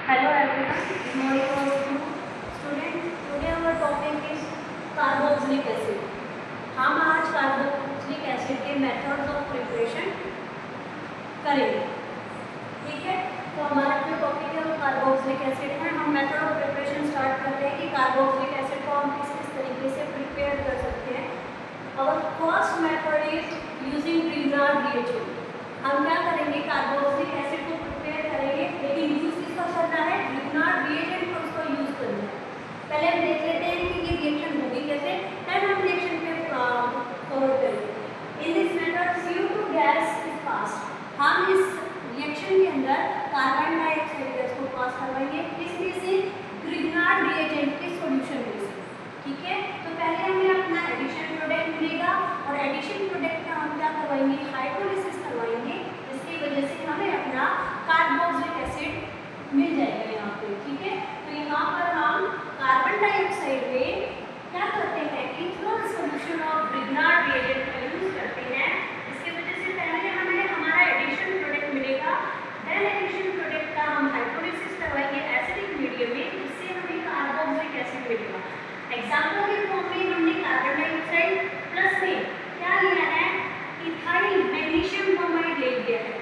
Hello everyone, good morning all of you. Student, today our topic is carboxylic acid. हम आज carboxylic acid के methods of preparation करेंगे, ठीक है। तो हमारा जो टॉपिक है वो कार्बोक्सिलिक एसिड है। हम मेथड ऑफ प्रिपरेशन स्टार्ट करते हैं कि कार्बोक्सिलिक एसिड को हम किस किस तरीके से प्रिपेयर कर सकते हैं। और first method is using greenhouse reagent. हम क्या करेंगे, कार्बोक्सिलिक एसिड को प्रिपेयर करेंगे, लेकिन यूज किसका करना है, ग्रीनहाउस रिएजेंट को उसको यूज करना है। पहले हम देख लेते हैं कि ये रिएक्शन होगी कैसे, फिर हम रिएक्शन पे फॉरवर्ड करेंगे। In this method CO2 gas is passed. हम इस रिएक्शन के अंदर कार्बन डाइऑक्साइड गैस को पास करवाएंगे, इसमें से ग्रीनहाउस रिएजेंट के सॉल्यूशन में से, ठीक है। तो पहले हमें अपना एडिशन प्रोडक्ट मिलेगा और एडिशन प्रोडक्ट का हम क्या करवाएंगे, हाइड्रोलिसिस करवाएंगे, जिसकी वजह से हमें अपना कार्बोक्सिलिक एसिड मिल जाएगा यहाँ पे, ठीक है। तो यहाँ पर हम कार्बन डाइऑक्साइड में क्या करते हैं कि through solution of greenhouse reagent का यूज करते हैं, जिसकी वजह से पहले हमें हमारा एडिशन प्रोडक्ट मिलेगा, देन एडिशन प्रोडक्ट का हम हाइड्रोलिसिस करवाएंगे एसिडिक मीडियम में, जिससे हमें कार्बोक्सिलिक एसिड मिलेगा। एग्जाम्पल के फॉर्म में हमने कार्बन डाइऑक्साइड प्लस में क्या लिया है, इथाइल मैग्नीशियम ब्रोमाइड ले लिया है।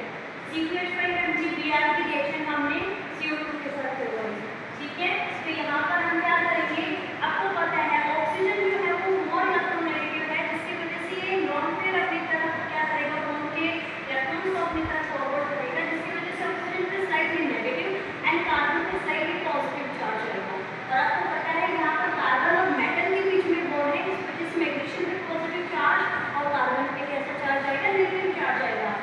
CH5MgBr की रिएक्शन हमने CO2 के साथ करवाई, ठीक है। तो यहाँ पर हम क्या करेंगे, आपको पता है ऑक्सीजन जो है वो मोर इलेक्ट्रोनेगेटिव है, जिसकी वजह से ये नॉन पेयर अपनी तरफ क्या करेगा, नॉन पेयर इलेक्ट्रॉन्स को अपनी तरफ फॉरवर्ड करेगा, जिसकी वजह से ऑक्सीजन पे स्लाइटली नेगेटिव एंड कार्बन पे स्लाइटली पॉजिटिव चार्ज आएगा। और आपको पता है यहाँ पर कार्बन और मेटल के बीच में बॉन्ड है, इस वजह से मैग्नीशियम पे पॉजिटिव चार्ज और कार्बन पे कैसा चार्ज आएगा, नेगेटिव चार्ज आएगा।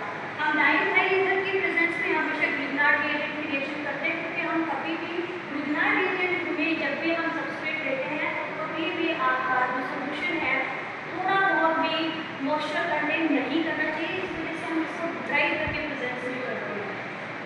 हम डाइथाइल ईथर की प्रेजेंस में हमेशा ग्रीनहाउस रिएजेंट की रिएक्शन करते हैं, क्योंकि हम कभी भी ग्रीनहाउस रिएजेंट में जब भी हम सब्सट्रेट लेते हैं तो कभी भी आपका जो सोल्यूशन है थोड़ा बहुत भी मॉइस्चर कंटेंट नहीं करना चाहिए, इस वजह से हम इसको ड्राई करके प्रेजेंस में करते हैं।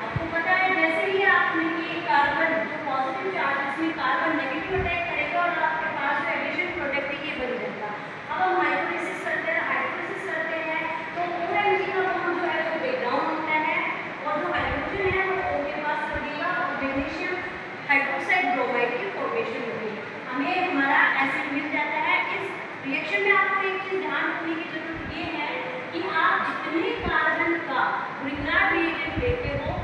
आपको पता है जैसे ही आपने ये कार्बन जो पॉजिटिव चार्ज इसमें कार्बन नेगेटिव अटैक करेगा और आपके पास जो एडिशन प्रोडक्ट है ये बन जाएगा। अब हम हाइड्रोलिसिस करते हैं, तो OMG का बॉन्ड जो है वो ब्रेकडाउन होता है और जो हाइड्रोजन है वो O के पास लगेगा और मैग्नीशियम हाइड्रोक्साइड ब्रोमाइड की फॉर्मेशन होगी, हमें हमारा एसिड मिल जाता है। इस रिएक्शन में आपको एक चीज ध्यान रखने की जरूरत ये है कि आप जितने कार्बन का ग्रीनहाउस रिएजेंट लेते हो